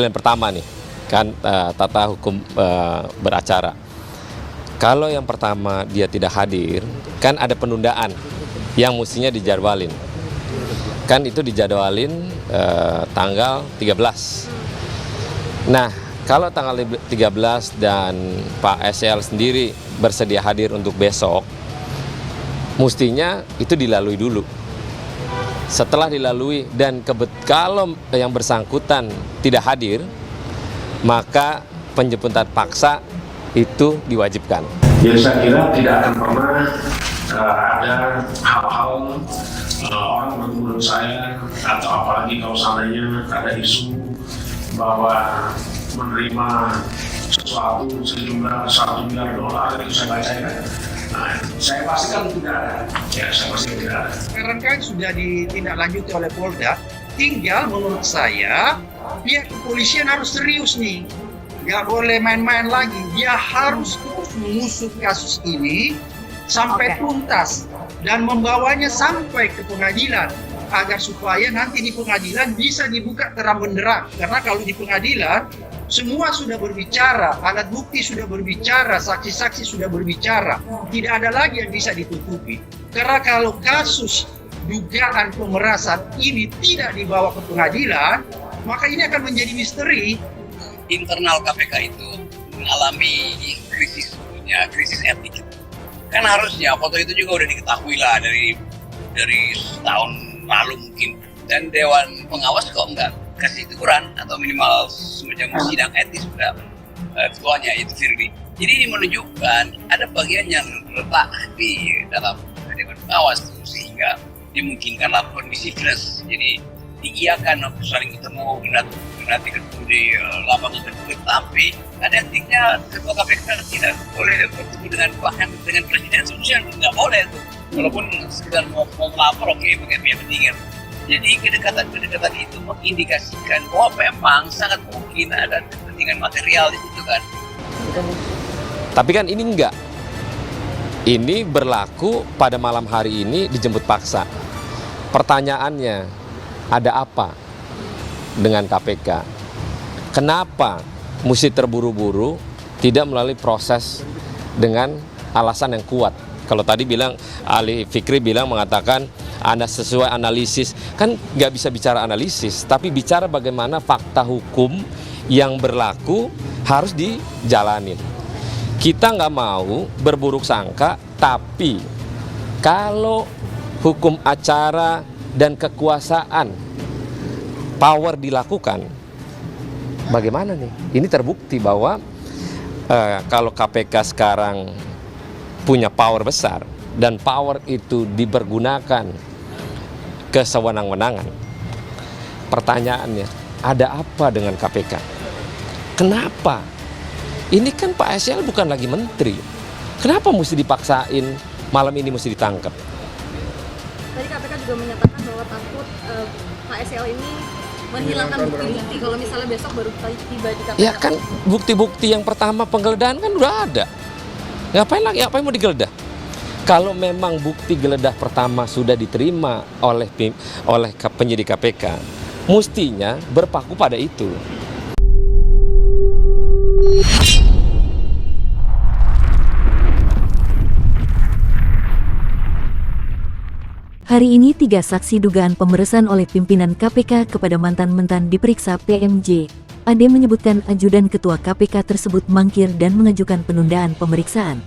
Yang pertama nih, kan tata hukum beracara. Kalau yang pertama dia tidak hadir, kan ada penundaan yang mestinya dijadwalin. Kan itu dijadwalin tanggal 13. Nah, kalau tanggal 13 dan Pak SL sendiri bersedia hadir untuk besok, mestinya itu dilalui dulu. Setelah dilalui dan kalau yang bersangkutan tidak hadir, maka penjemputan paksa itu diwajibkan. Ya, saya kira tidak akan pernah ada hal-hal orang menurut saya, atau apalagi kalau seandainya ada isu bahwa menerima sesuatu sejumlah $1 miliar itu saya baca ya. Nah, saya pastikan tidak ada. Ya, saya pastikan tidak ada. Sekarang kan sudah ditindaklanjuti oleh Polda. Tinggal menurut saya pihak kepolisian harus serius nih. Nggak boleh main-main lagi. Dia harus terus mengusut kasus ini sampai tuntas dan membawanya sampai ke pengadilan agar supaya nanti di pengadilan bisa dibuka terang benderang. Karena kalau di pengadilan semua sudah berbicara, alat bukti sudah berbicara, saksi-saksi sudah berbicara. Tidak ada lagi yang bisa ditutupi. Karena kalau kasus dugaan pemerasan ini tidak dibawa ke pengadilan, maka ini akan menjadi misteri. Internal KPK itu mengalami krisis etik. Kan harusnya foto itu juga udah diketahui lah dari setahun lalu mungkin. Dan Dewan Pengawas kok enggak kasih teguran atau minimal semacam sidang etis pada ketuanya itu Firly. Jadi ini menunjukkan ada bagian yang terletak di dalam Dewan Pengawas sehingga dimungkinkan laporan disiplin. Jadi diiakan saling ketemu nanti ketemu di lapangan tertutup, tapi ada etiknya ketua KPK tidak boleh bertemu dengan presiden, seharusnya nggak boleh tuh. Walaupun sekedar mau melapor, oke, pakai pihak pentingan. Jadi kedekatan itu mengindikasikan bahwa memang sangat mungkin ada kepentingan material di situ kan. Tapi kan ini enggak. Ini berlaku pada malam hari ini dijemput paksa. Pertanyaannya, ada apa dengan KPK? Kenapa mesti terburu-buru, tidak melalui proses dengan alasan yang kuat? Kalau tadi bilang, Ali Fikri mengatakan Anda sesuai analisis, kan nggak bisa bicara analisis, tapi bicara bagaimana fakta hukum yang berlaku harus dijalanin. Kita nggak mau berburuk sangka, tapi kalau hukum acara dan kekuasaan power dilakukan, bagaimana nih? Ini terbukti bahwa kalau KPK sekarang punya power besar dan power itu dipergunakan ke sewenang-wenangan. Pertanyaannya, ada apa dengan KPK? Kenapa? Ini kan Pak SL bukan lagi menteri. Kenapa mesti dipaksain malam ini mesti ditangkap? Tadi KPK juga menyatakan bahwa takut Pak SL ini menghilangkan bukti-bukti kalau misalnya besok baru tiba di KPK. Ya kan bukti-bukti yang pertama penggeledahan kan udah ada. Ngapain lagi? Apa yang mau digeledah? Kalau memang bukti geledah pertama sudah diterima oleh penyidik KPK, mestinya berpaku pada itu. Hari ini 3 saksi dugaan pemerasan oleh pimpinan KPK kepada mantan-mantan diperiksa PMJ. Ade menyebutkan ajudan ketua KPK tersebut mangkir dan mengajukan penundaan pemeriksaan.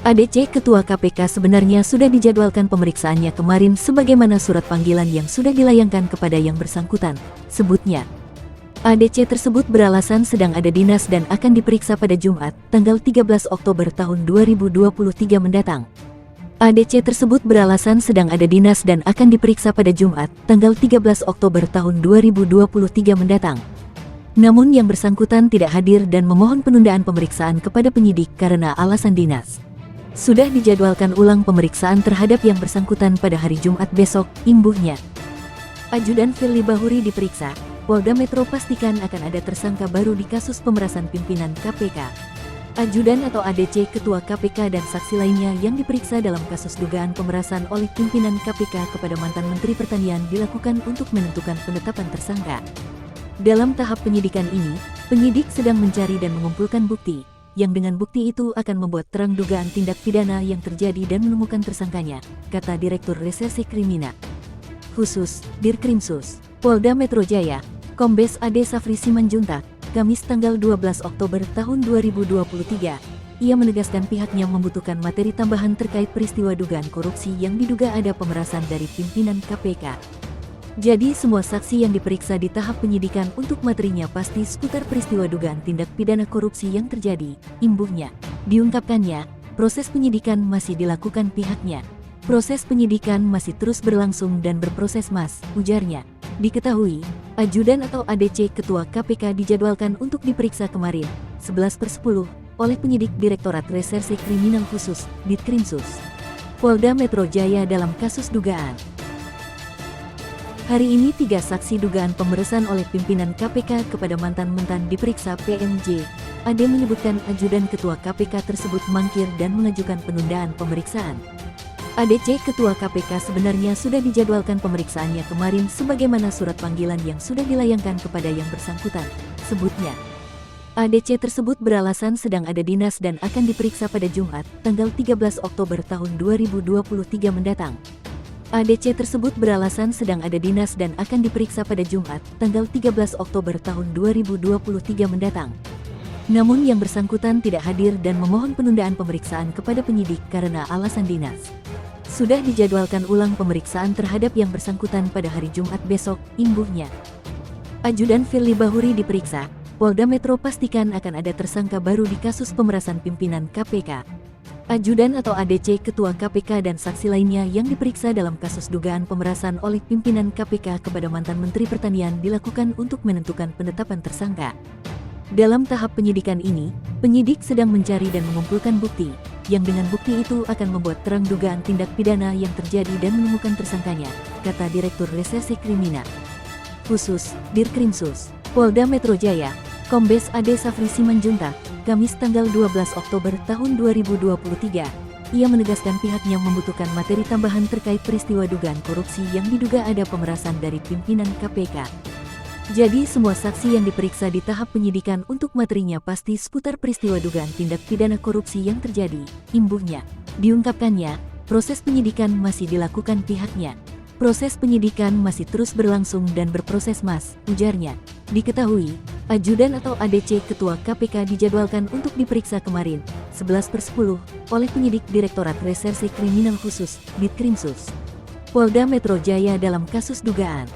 ADC Ketua KPK sebenarnya sudah dijadwalkan pemeriksaannya kemarin sebagaimana surat panggilan yang sudah dilayangkan kepada yang bersangkutan, sebutnya. ADC tersebut beralasan sedang ada dinas dan akan diperiksa pada Jumat, tanggal 13 Oktober tahun 2023 mendatang. ADC tersebut beralasan sedang ada dinas dan akan diperiksa pada Jumat, tanggal 13 Oktober tahun 2023 mendatang. Namun yang bersangkutan tidak hadir dan memohon penundaan pemeriksaan kepada penyidik karena alasan dinas. Sudah dijadwalkan ulang pemeriksaan terhadap yang bersangkutan pada hari Jumat besok, imbuhnya. Ajudan Firly Bahuri diperiksa, Polda Metro pastikan akan ada tersangka baru di kasus pemerasan pimpinan KPK. Ajudan atau ADC Ketua KPK dan saksi lainnya yang diperiksa dalam kasus dugaan pemerasan oleh pimpinan KPK kepada mantan Menteri Pertanian dilakukan untuk menentukan penetapan tersangka. Dalam tahap penyidikan ini, penyidik sedang mencari dan mengumpulkan bukti, yang dengan bukti itu akan membuat terang dugaan tindak pidana yang terjadi dan menemukan tersangkanya, kata Direktur Reserse Kriminal Khusus, Dirkrimsus, Polda Metro Jaya, Kombes AD Safri Simanjuntak, Kamis tanggal 12 Oktober tahun 2023. Ia menegaskan pihaknya membutuhkan materi tambahan terkait peristiwa dugaan korupsi yang diduga ada pemerasan dari pimpinan KPK. Jadi semua saksi yang diperiksa di tahap penyidikan untuk materinya pasti seputar peristiwa dugaan tindak pidana korupsi yang terjadi, imbuhnya. Diungkapkannya, proses penyidikan masih dilakukan pihaknya. Proses penyidikan masih terus berlangsung dan berproses Mas, ujarnya. Diketahui, ajudan atau ADC Ketua KPK dijadwalkan untuk diperiksa kemarin, 11/10, oleh penyidik Direktorat Reserse Kriminal Khusus, Ditkrimsus, Polda Metro Jaya dalam kasus dugaan. Hari ini 3 saksi dugaan pemerasan oleh pimpinan KPK kepada mantan-mantan diperiksa PMJ. AD menyebutkan ajudan Ketua KPK tersebut mangkir dan mengajukan penundaan pemeriksaan. ADC Ketua KPK sebenarnya sudah dijadwalkan pemeriksaannya kemarin sebagaimana surat panggilan yang sudah dilayangkan kepada yang bersangkutan, sebutnya. ADC tersebut beralasan sedang ada dinas dan akan diperiksa pada Jumat, tanggal 13 Oktober tahun 2023 mendatang. ADC tersebut beralasan sedang ada dinas dan akan diperiksa pada Jumat, tanggal 13 Oktober tahun 2023 mendatang. Namun yang bersangkutan tidak hadir dan memohon penundaan pemeriksaan kepada penyidik karena alasan dinas. Sudah dijadwalkan ulang pemeriksaan terhadap yang bersangkutan pada hari Jumat besok, imbuhnya. Ajudan Firly Bahuri diperiksa. Polda Metro pastikan akan ada tersangka baru di kasus pemerasan pimpinan KPK. Ajudan atau ADC Ketua KPK dan saksi lainnya yang diperiksa dalam kasus dugaan pemerasan oleh pimpinan KPK kepada mantan Menteri Pertanian dilakukan untuk menentukan penetapan tersangka. Dalam tahap penyidikan ini, penyidik sedang mencari dan mengumpulkan bukti, yang dengan bukti itu akan membuat terang dugaan tindak pidana yang terjadi dan menemukan tersangkanya, kata Direktur Reserse Kriminal Khusus, Dirkrimsus, Polda Metro Jaya, Kombes AD Safri Simanjuntak, Kamis tanggal 12 Oktober tahun 2023. Ia menegaskan pihaknya membutuhkan materi tambahan terkait peristiwa dugaan korupsi yang diduga ada pemerasan dari pimpinan KPK. Jadi semua saksi yang diperiksa di tahap penyidikan untuk materinya pasti seputar peristiwa dugaan tindak pidana korupsi yang terjadi, imbuhnya. Diungkapkannya, proses penyidikan masih dilakukan pihaknya. Proses penyidikan masih terus berlangsung dan berproses Mas, ujarnya. Diketahui, ajudan atau ADC Ketua KPK dijadwalkan untuk diperiksa kemarin, 11/10, oleh penyidik Direktorat Reserse Kriminal Khusus, Ditkrimsus, Polda Metro Jaya dalam kasus dugaan